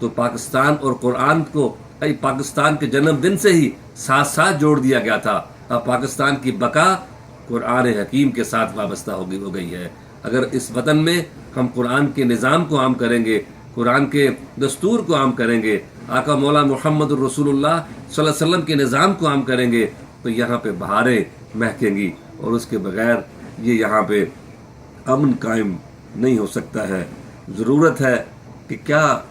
تو پاکستان اور قرآن کو پاکستان کے جنم دن سے ہی ساتھ ساتھ جوڑ دیا گیا تھا. اب پاکستان کی بقا قرآن حکیم کے ساتھ وابستہ ہو گئی ہے. اگر اس وطن میں ہم قرآن کے نظام کو عام کریں گے، قرآن کے دستور کو عام کریں گے، آقا مولا محمد الرسول اللہ صلی اللہ علیہ وسلم کے نظام کو عام کریں گے، تو یہاں پہ بہاریں مہکیں گی، اور اس کے بغیر یہ یہاں پہ امن قائم نہیں ہو سکتا ہے. ضرورت ہے کہ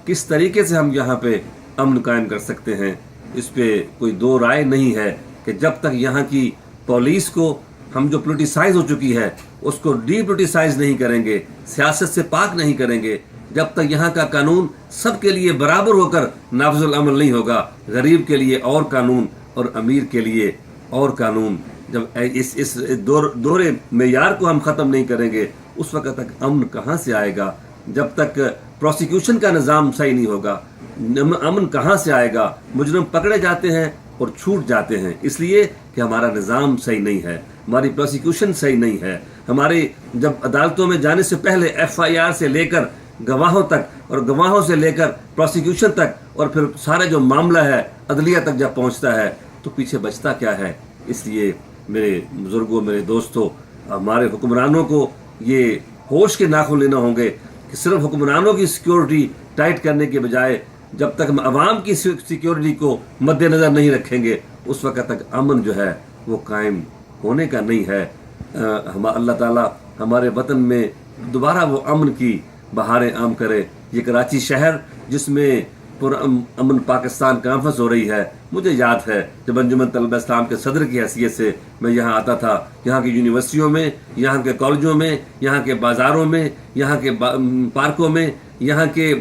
کس طریقے سے ہم یہاں پہ امن قائم کر سکتے ہیں. اس پہ کوئی دو رائے نہیں ہے کہ جب تک یہاں کی پولیس کو ہم جو پولیٹیسائز ہو چکی ہے اس کو ڈی پولیٹیسائز نہیں کریں گے، سیاست سے پاک نہیں کریں گے، جب تک یہاں کا قانون سب کے لیے برابر ہو کر نافذ العمل نہیں ہوگا، غریب کے لیے اور قانون اور امیر کے لیے اور قانون، جب اس دور معیار کو ہم ختم نہیں کریں گے اس وقت تک امن کہاں سے آئے گا؟ جب تک پروسیکیوشن کا نظام صحیح نہیں ہوگا امن کہاں سے آئے گا؟ مجرم پکڑے جاتے ہیں اور چھوٹ جاتے ہیں اس لیے کہ ہمارا نظام صحیح نہیں ہے، ہماری پروسیکیوشن صحیح نہیں ہے. ہماری جب عدالتوں میں جانے سے پہلے FIR سے لے کر گواہوں تک اور گواہوں سے لے کر پروسیکیوشن تک اور پھر سارا جو معاملہ ہے عدلیہ تک جب پہنچتا ہے تو پیچھے بچتا کیا ہے؟ اس لیے میرے بزرگوں، میرے دوستوں، ہمارے حکمرانوں کو یہ ہوش کے ناخن لینا ہوں گے کہ صرف حکمرانوں کی سیکیورٹی ٹائٹ کرنے کے بجائے جب تک ہم عوام کی سیکیورٹی کو مد نظر نہیں رکھیں گے اس وقت تک امن جو ہے وہ قائم ہونے کا نہیں ہے. اللہ تعالیٰ ہمارے وطن میں دوبارہ وہ امن کی بہاریں عام کرے. یہ کراچی شہر جس میں امن پاکستان کانفرنس ہو رہی ہے، مجھے یاد ہے جب انجمن طلبہ اسلام کے صدر کی حیثیت سے میں یہاں آتا تھا، یہاں کی یونیورسٹیوں میں، یہاں کے کالجوں میں، یہاں کے بازاروں میں، یہاں کے پارکوں میں، یہاں کے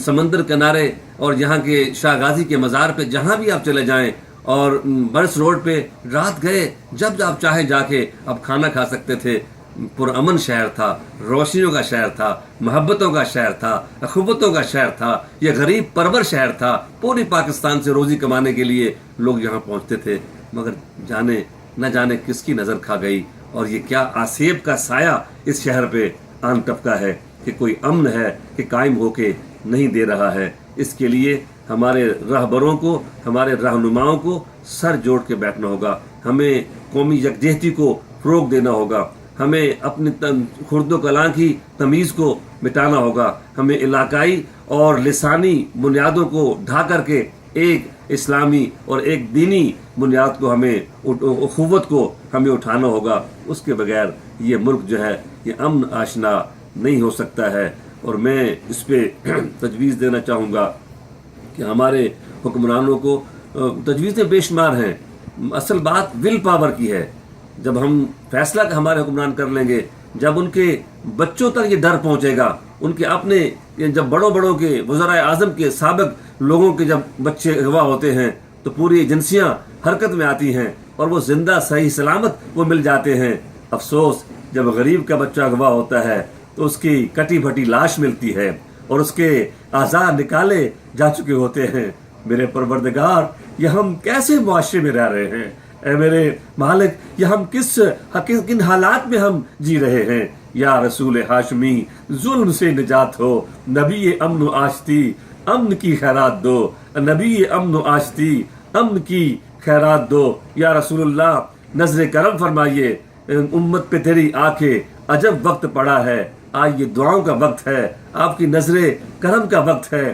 سمندر کنارے اور یہاں کے شاہ غازی کے مزار پہ جہاں بھی آپ چلے جائیں، اور برس روڈ پہ رات گئے جب آپ چاہیں جا کے آپ کھانا کھا سکتے تھے. پرامن شہر تھا، روشنیوں کا شہر تھا، محبتوں کا شہر تھا، اخوتوں کا شہر تھا، یہ غریب پرور شہر تھا. پوری پاکستان سے روزی کمانے کے لیے لوگ یہاں پہنچتے تھے، مگر نہ جانے کس کی نظر کھا گئی اور یہ کیا آسیب کا سایہ اس شہر پہ آن ٹپکا ہے کہ کوئی امن ہے کہ قائم ہو کے نہیں دے رہا ہے. اس کے لیے ہمارے رہبروں کو، ہمارے رہنماؤں کو سر جوڑ کے بیٹھنا ہوگا. ہمیں قومی یکجہتی کو فروغ دینا ہوگا، ہمیں اپنی خرد و کلاں کی تمیز کو مٹانا ہوگا، ہمیں علاقائی اور لسانی بنیادوں کو ڈھا کر کے ایک اسلامی اور ایک دینی بنیاد کو اخوت کو ہمیں اٹھانا ہوگا. اس کے بغیر یہ ملک جو ہے یہ امن آشنا نہیں ہو سکتا ہے. اور میں اس پہ تجویز دینا چاہوں گا کہ ہمارے حکمرانوں کو تجویزیں بے شمار ہیں، اصل بات ول پاور کی ہے. جب ہم فیصلہ ہمارے حکمران کر لیں گے، جب ان کے بچوں تک یہ ڈر پہنچے گا، ان کے اپنے جب بڑوں کے وزرائے اعظم کے سابق لوگوں کے جب بچے اغوا ہوتے ہیں تو پوری ایجنسیاں حرکت میں آتی ہیں اور وہ زندہ صحیح سلامت وہ مل جاتے ہیں. افسوس جب غریب کا بچہ اغوا ہوتا ہے تو اس کی کٹی پھٹی لاش ملتی ہے اور اس کے اعضاء نکالے جا چکے ہوتے ہیں. میرے پروردگار، یہ ہم کیسے معاشرے میں رہ رہے ہیں؟ اے میرے مالک، یہ ہم کن حالات میں ہم جی رہے ہیں؟ یا رسول ہاشمی، ظلم سے نجات ہو، نبی امن و آشتی، امن کی خیرات دو، نبی امن و آشتی، امن کی خیرات دو. یا رسول اللہ، نظر کرم فرمائیے، امت پہ تیری آنکھیں، عجب وقت پڑا ہے، آج یہ دعاؤں کا وقت ہے، آپ کی نظر کرم کا وقت ہے.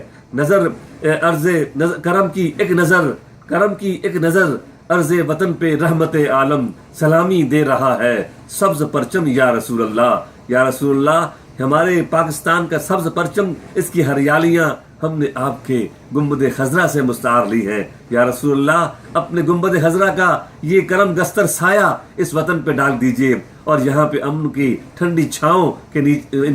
کرم کی ایک نظر عرض وطن پہ رحمت عالم سلامی دے رہا ہے. سبز پرچم یا رسول اللہ، یا رسول اللہ، ہمارے پاکستان کا سبز پرچم، اس کی ہریالیاں ہم نے آپ کے گنبد خضرا سے مستعار لی ہیں. یا رسول اللہ، اپنے گنبد خضرا کا یہ کرم گستر سایہ اس وطن پہ ڈال دیجئے اور یہاں پہ امن کی ٹھنڈی چھاؤں کے نیچے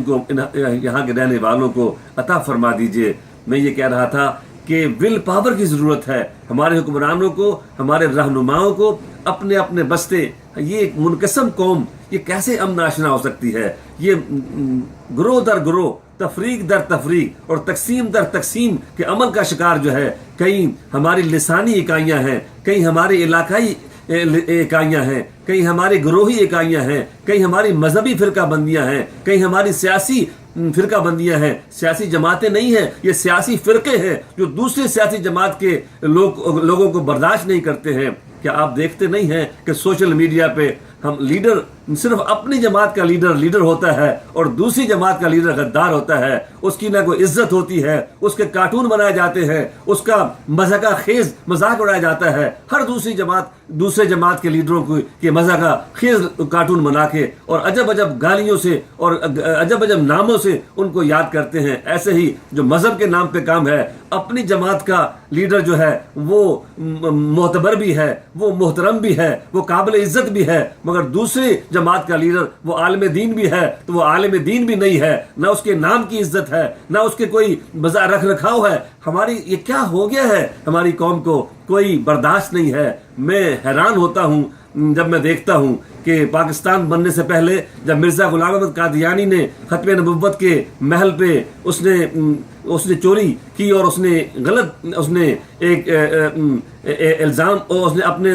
یہاں کے رہنے والوں کو عطا فرما دیجئے. میں یہ کہہ رہا تھا کہ ول پاور کی ضرورت ہے. ہمارے حکمرانوں کو، ہمارے رہنماؤں کو اپنے بستے، یہ ایک منقسم قوم یہ کیسے امن آشنا ہو سکتی ہے؟ یہ گروہ در گروہ، تفریق در تفریق اور تقسیم در تقسیم کے عمل کا شکار جو ہے. کہیں ہماری لسانی اکائیاں ہیں، کہیں ہماری علاقائی اکائیاں ہیں، کہیں ہماری گروہی اکائیاں ہیں، کہیں ہماری مذہبی فرقہ بندیاں ہیں، کہیں ہماری سیاسی فرقہ بندیاں ہیں. سیاسی جماعتیں نہیں ہیں، یہ سیاسی فرقے ہیں جو دوسری سیاسی جماعت کے لوگوں کو برداشت نہیں کرتے ہیں. کیا آپ دیکھتے نہیں ہیں کہ سوشل میڈیا پہ ہم لیڈر صرف اپنی جماعت کا لیڈر ہوتا ہے اور دوسری جماعت کا لیڈر غدار ہوتا ہے، اس کی نہ کوئی عزت ہوتی ہے، اس کے کارٹون بنائے جاتے ہیں، اس کا مذاق خیز مذاق اڑایا جاتا ہے. ہر دوسرے جماعت کے لیڈروں کے مذاق خیز کارٹون بنا کے اور عجب عجب گالیوں سے اور عجب عجب ناموں سے ان کو یاد کرتے ہیں. ایسے ہی جو مذہب کے نام پہ کام ہے، اپنی جماعت کا لیڈر جو ہے وہ معتبر بھی ہے، وہ محترم بھی ہے، وہ قابل عزت بھی ہے، مگر دوسری جماعت کا لیڈر وہ عالم دین بھی ہے تو وہ عالم دین بھی نہیں ہے، نہ اس کے نام کی عزت ہے، نہ اس کے کوئی رکھ رکھاؤ ہے. ہماری یہ کیا ہو گیا ہے؟ ہماری قوم کو کوئی برداشت نہیں ہے. میں حیران ہوتا ہوں جب میں دیکھتا ہوں کہ پاکستان بننے سے پہلے جب مرزا غلام احمد قادیانی نے ختم نبوت کے محل پہ اس نے چوری کی اور اس نے ایک الزام اور اس نے اپنے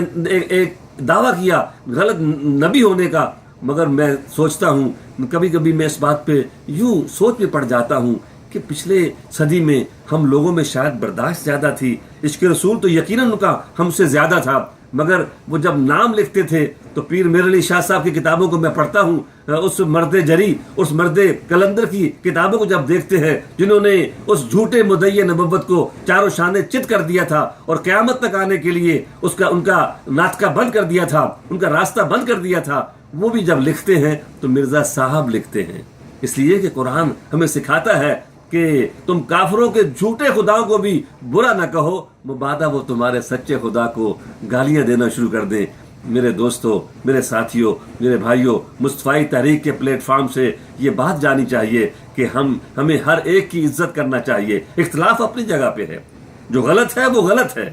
ایک دعویٰ کیا غلط نبی ہونے کا. مگر میں سوچتا ہوں، کبھی کبھی میں اس بات پہ یوں سوچ میں پڑ جاتا ہوں کہ پچھلے صدی میں ہم لوگوں میں شاید برداشت زیادہ تھی. عشق رسول تو یقیناً ان کا ہم سے زیادہ تھا، مگر وہ جب نام لکھتے تھے تو پیر میر علی شاہ صاحب کی کتابوں کو میں پڑھتا ہوں، اس مرد جری، اس مرد کلندر کی کتابوں کو جب دیکھتے ہیں جنہوں نے اس جھوٹے مدعی نبوت کو چاروں شانے چت کر دیا تھا اور قیامت تک آنے کے لیے ان کا ناطقہ بند کر دیا تھا، ان کا راستہ بند کر دیا تھا، وہ بھی جب لکھتے ہیں تو مرزا صاحب لکھتے ہیں. اس لیے کہ قرآن ہمیں سکھاتا ہے کہ تم کافروں کے جھوٹے خداؤں کو بھی برا نہ کہو، مبادا وہ تمہارے سچے خدا کو گالیاں دینا شروع کر دیں. میرے دوستوں، میرے ساتھیوں، میرے بھائیوں، مصطفی تحریک کے پلیٹ فارم سے یہ بات جانی چاہیے کہ ہمیں ہر ایک کی عزت کرنا چاہیے. اختلاف اپنی جگہ پہ ہے، جو غلط ہے وہ غلط ہے،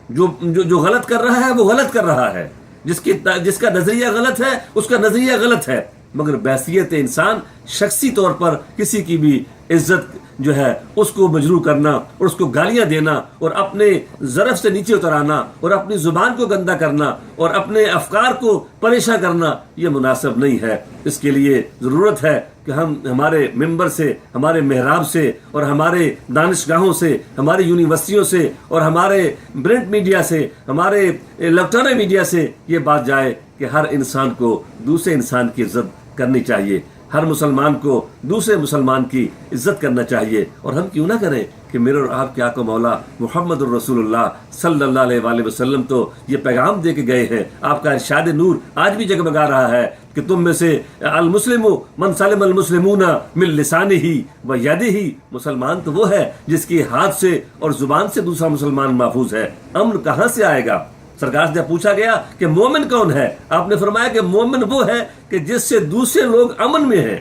جو غلط کر رہا ہے وہ غلط کر رہا ہے، جس کا نظریہ غلط ہے اس کا نظریہ غلط ہے. مگر بحیثیت انسان شخصی طور پر کسی کی بھی عزت جو ہے اس کو مجروح کرنا اور اس کو گالیاں دینا اور اپنے ظرف سے نیچے اترانا اور اپنی زبان کو گندا کرنا اور اپنے افکار کو پریشان کرنا یہ مناسب نہیں ہے. اس کے لیے ضرورت ہے کہ ہم ہمارے ممبر سے، ہمارے محراب سے اور ہمارے دانشگاہوں سے، ہماری یونیورسٹیوں سے اور ہمارے پرنٹ میڈیا سے، ہمارے الیکٹرانک میڈیا سے یہ بات جائے کہ ہر انسان کو دوسرے انسان کی عزت کرنی چاہیے، ہر مسلمان کو دوسرے مسلمان کی عزت کرنا چاہیے. اور ہم کیوں نہ کریں کہ میرے اور آپ کے آقا مولا محمد الرسول اللہ صلی اللہ علیہ وآلہ وسلم تو یہ پیغام دے کے گئے ہیں. آپ کا ارشاد نور آج بھی جگمگا رہا ہے کہ تم میں سے المسلم من سلم المسلمون من لسانہ و یدہ، مسلمان تو وہ ہے جس کی ہاتھ سے اور زبان سے دوسرا مسلمان محفوظ ہے. امن کہاں سے آئے گا؟ سرکار سے پوچھا گیا کہ مومن کون ہے؟ آپ نے فرمایا کہ مومن وہ ہے کہ جس سے دوسرے لوگ امن میں ہیں.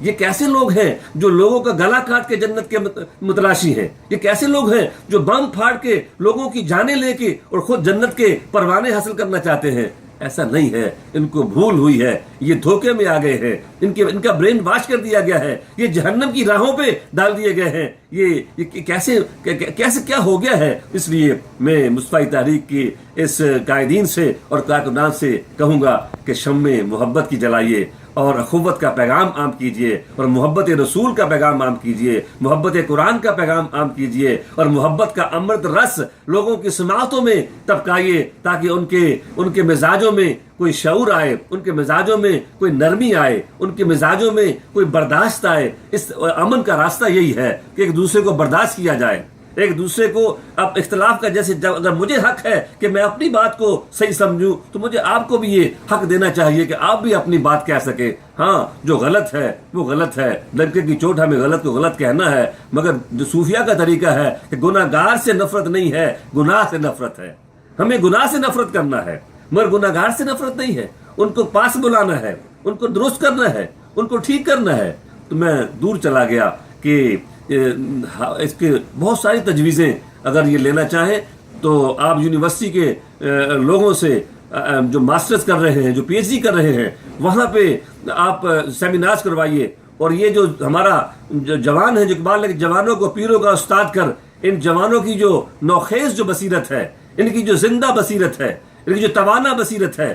یہ کیسے لوگ ہیں جو لوگوں کا گلا کاٹ کے جنت کے متلاشی ہیں؟ یہ کیسے لوگ ہیں جو بم پھاڑ کے لوگوں کی جانیں لے کے اور خود جنت کے پروانے حاصل کرنا چاہتے ہیں؟ ایسا نہیں ہے، ان کو بھول ہوئی ہے، یہ دھوکے میں آ گئے ہیں، ان کا برین واش کر دیا گیا ہے، یہ جہنم کی راہوں پہ ڈال دیے گئے ہیں. یہ کیسے کیا ہو گیا ہے؟ اس لیے میں مصطفی تحریک کی اس قائدین سے اور کارکنان سے کہوں گا کہ شمع محبت کی جلائیے اور اخوت کا پیغام عام کیجیے اور محبت رسول کا پیغام عام کیجیے، محبت قرآن کا پیغام عام کیجیے اور محبت کا امرت رس لوگوں کی سماعتوں میں طبقائیے تاکہ ان کے مزاجوں میں کوئی شعور آئے، ان کے مزاجوں میں کوئی نرمی آئے، ان کے مزاجوں میں کوئی برداشت آئے. اس امن کا راستہ یہی ہے کہ ایک دوسرے کو برداشت کیا جائے، ایک دوسرے کو اب اختلاف کا جیسے اگر مجھے حق ہے کہ میں اپنی بات کو صحیح سمجھوں تو مجھے آپ کو بھی یہ حق دینا چاہیے کہ آپ بھی اپنی بات کہہ سکیں. ہاں جو غلط ہے وہ غلط ہے، ڈنکے کی چوٹ ہمیں غلط کو غلط کہنا ہے، مگر جو صوفیہ کا طریقہ ہے کہ گناہ گار سے نفرت نہیں ہے، گناہ سے نفرت ہے. ہمیں گناہ سے نفرت کرنا ہے مگر گناہ گار سے نفرت نہیں ہے. ان کو پاس بلانا ہے، ان کو درست کرنا ہے، ان کو ٹھیک کرنا ہے. تو میں دور چلا گیا کہ اس کے بہت ساری تجویزیں اگر یہ لینا چاہیں تو آپ یونیورسٹی کے لوگوں سے جو ماسٹرز کر رہے ہیں، جو پی ایچ ڈی کر رہے ہیں، وہاں پہ آپ سیمینارز کروائیے. اور یہ جو ہمارا جوان ہے جو اقبال نے جوانوں کو پیروں کا استاد کر، ان جوانوں کی جو نوخیز جو بصیرت ہے، ان کی جو زندہ بصیرت ہے، ان کی جو توانا بصیرت ہے،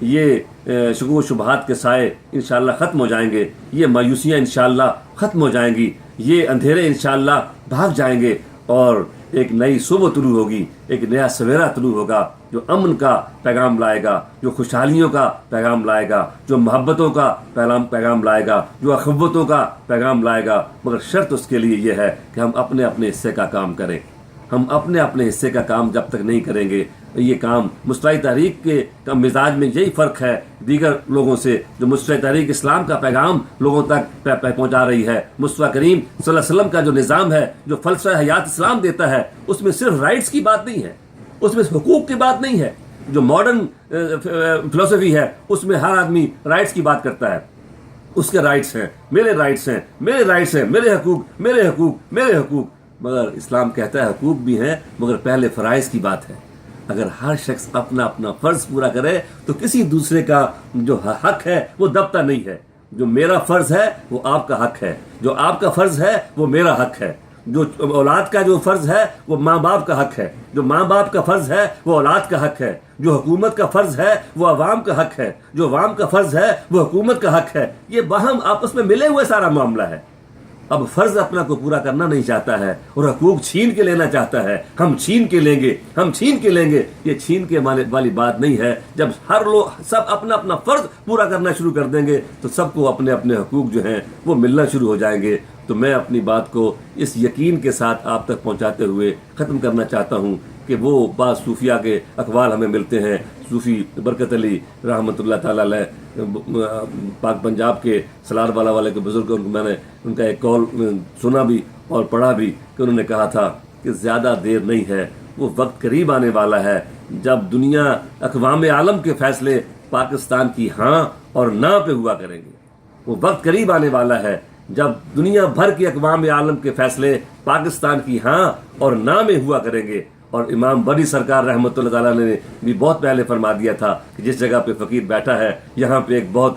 یہ شکوک و شبہات کے سائے انشاءاللہ ختم ہو جائیں گے، یہ مایوسیاں انشاءاللہ ختم ہو جائیں گی، یہ اندھیرے انشاءاللہ بھاگ جائیں گے، اور ایک نئی صبح طلوع ہوگی، ایک نیا سویرا طلوع ہوگا جو امن کا پیغام لائے گا، جو خوشحالیوں کا پیغام لائے گا، جو محبتوں کا پیغام لائے گا، جو اخوتوں کا پیغام لائے گا، مگر شرط اس کے لیے یہ ہے کہ ہم اپنے اپنے حصے کا کام کریں۔ ہم اپنے اپنے حصے کا کام جب تک نہیں کریں گے، یہ کام مصطفی تحریک کے مزاج میں یہی فرق ہے دیگر لوگوں سے، جو مصطفی تحریک اسلام کا پیغام لوگوں تک پہنچا رہی ہے۔ مصطفی کریم صلی اللہ علیہ وسلم کا جو نظام ہے، جو فلسفہ حیات اسلام دیتا ہے، اس میں صرف رائٹس کی بات نہیں ہے، اس میں حقوق کی بات نہیں ہے۔ جو ماڈرن فلسفی ہے اس میں ہر آدمی رائٹس کی بات کرتا ہے، اس کے رائٹس ہیں، میرے رائٹس ہیں، میرے رائٹس ہیں، میرے حقوق، میرے حقوق، میرے حقوق، مگر اسلام کہتا ہے حقوق بھی ہیں مگر پہلے فرائض کی بات ہے۔ اگر ہر شخص اپنا اپنا فرض پورا کرے تو کسی دوسرے کا جو حق ہے وہ دبتا نہیں ہے۔ جو میرا فرض ہے وہ آپ کا حق ہے، جو آپ کا فرض ہے وہ میرا حق ہے، جو اولاد کا جو فرض ہے وہ ماں باپ کا حق ہے، جو ماں باپ کا فرض ہے وہ اولاد کا حق ہے، جو حکومت کا فرض ہے وہ عوام کا حق ہے، جو عوام کا فرض ہے وہ حکومت کا حق ہے۔ یہ باہم آپس میں ملے ہوئے سارا معاملہ ہے۔ اب فرض اپنا کو پورا کرنا نہیں چاہتا ہے اور حقوق چھین کے لینا چاہتا ہے، ہم چھین کے لیں گے، ہم چھین کے لیں گے۔ یہ چھین کے والی بات نہیں ہے۔ جب ہر لوگ سب اپنا اپنا فرض پورا کرنا شروع کر دیں گے تو سب کو اپنے اپنے حقوق جو ہیں وہ ملنا شروع ہو جائیں گے۔ تو میں اپنی بات کو اس یقین کے ساتھ آپ تک پہنچاتے ہوئے ختم کرنا چاہتا ہوں کہ وہ بعض صوفیہ کے اقوال ہمیں ملتے ہیں۔ صوفی برکت علی رحمۃ اللہ تعالیٰ علیہ پاک پنجاب کے سلار والا والے کے بزرگ، میں نے ان کا ایک قول سنا بھی اور پڑھا بھی کہ انہوں نے کہا تھا کہ زیادہ دیر نہیں ہے، وہ وقت قریب آنے والا ہے جب دنیا اقوام عالم کے فیصلے پاکستان کی ہاں اور نہ پہ ہوا کریں گے۔ وہ وقت قریب آنے والا ہے جب دنیا بھر کے اقوام عالم کے فیصلے پاکستان کی ہاں اور نہ میں ہوا کریں گے۔ اور امام بڑی سرکار رحمۃ اللہ تعالیٰ نے بھی بہت پہلے فرما دیا تھا کہ جس جگہ پہ فقیر بیٹھا ہے یہاں پہ ایک بہت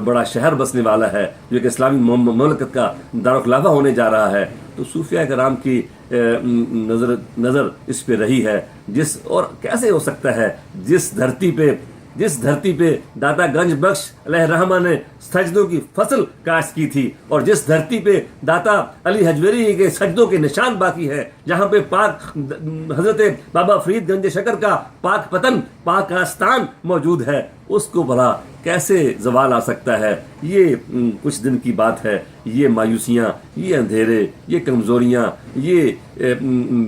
بڑا شہر بسنے والا ہے جو ایک اسلامی مملکت کا دارالخلافہ ہونے جا رہا ہے۔ تو صوفیہ کرام کی نظر اس پہ رہی ہے، اور کیسے ہو سکتا ہے جس دھرتی پہ داتا گنج بخش علیہ رحمہ نے سجدوں کی فصل کاشت کی تھی، اور جس دھرتی پہ داتا علی حجویری کے سجدوں کے نشان باقی ہے، جہاں پہ پاک حضرت بابا فرید گنج شکر کا پاک پتن، پاک آستان موجود ہے، اس کو بھلا کیسے زوال آ سکتا ہے؟ یہ کچھ دن کی بات ہے۔ یہ مایوسیاں، یہ اندھیرے، یہ کمزوریاں، یہ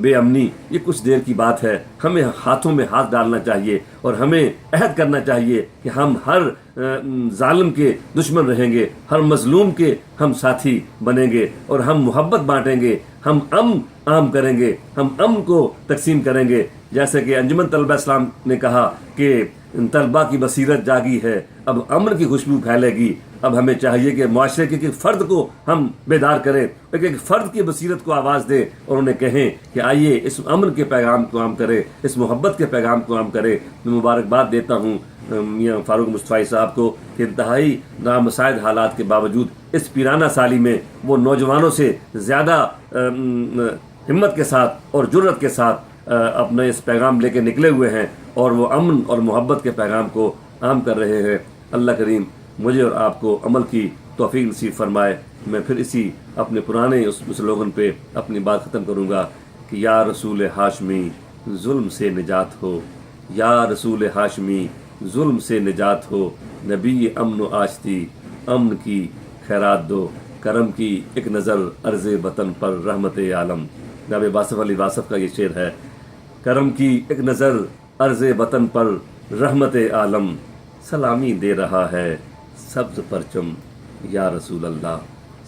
بے امنی، یہ کچھ دیر کی بات ہے۔ ہمیں ہاتھوں میں ہاتھ ڈالنا چاہیے اور ہمیں عہد کرنا چاہیے کہ ہم ہر ظالم کے دشمن رہیں گے، ہر مظلوم کے ہم ساتھی بنیں گے، اور ہم محبت بانٹیں گے، ہم امن عام کریں گے، ہم امن کو تقسیم کریں گے۔ جیسے کہ انجمن طلبہ اسلام نے کہا کہ طلبہ کی بصیرت جاگی ہے، اب امن کی خوشبو پھیلے گی۔ اب ہمیں چاہیے کہ معاشرے کے فرد کو ہم بیدار کریں، ایک فرد کی بصیرت کو آواز دیں اور انہیں کہیں کہ آئیے اس امن کے پیغام کو عام کریں، اس محبت کے پیغام کو عام کریں۔ میں مبارکباد دیتا ہوں میاں فاروق مصطفی صاحب کو کہ انتہائی نامساعد حالات کے باوجود اس پیرانہ سالی میں وہ نوجوانوں سے زیادہ ہمت کے ساتھ اور جرأت کے ساتھ اپنا اس پیغام لے کے نکلے ہوئے ہیں اور وہ امن اور محبت کے پیغام کو عام کر رہے ہیں۔ اللہ کریم مجھے اور آپ کو عمل کی توفیق نصیب فرمائے۔ میں پھر اسی اپنے پرانے اس سلوگن پہ اپنی بات ختم کروں گا کہ یا رسول ہاشمی ظلم سے نجات ہو، یا رسول ہاشمی ظلم سے نجات ہو، نبی امن و آشتی امن کی خیرات دو، کرم کی ایک نظر عرض وطن پر رحمت عالم۔ جناب واصف علی واصف کا یہ شعر ہے، کرم کی ایک نظر عرض وطن پر رحمت عالم، سلامی دے رہا ہے سبز پرچم یا رسول اللہ،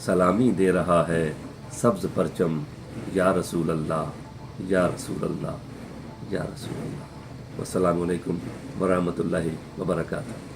سلامی دے رہا ہے سبز پرچم یا رسول اللہ، یا رسول اللہ، یا رسول اللہ۔ والسلام علیکم ورحمۃ اللہ وبرکاتہ۔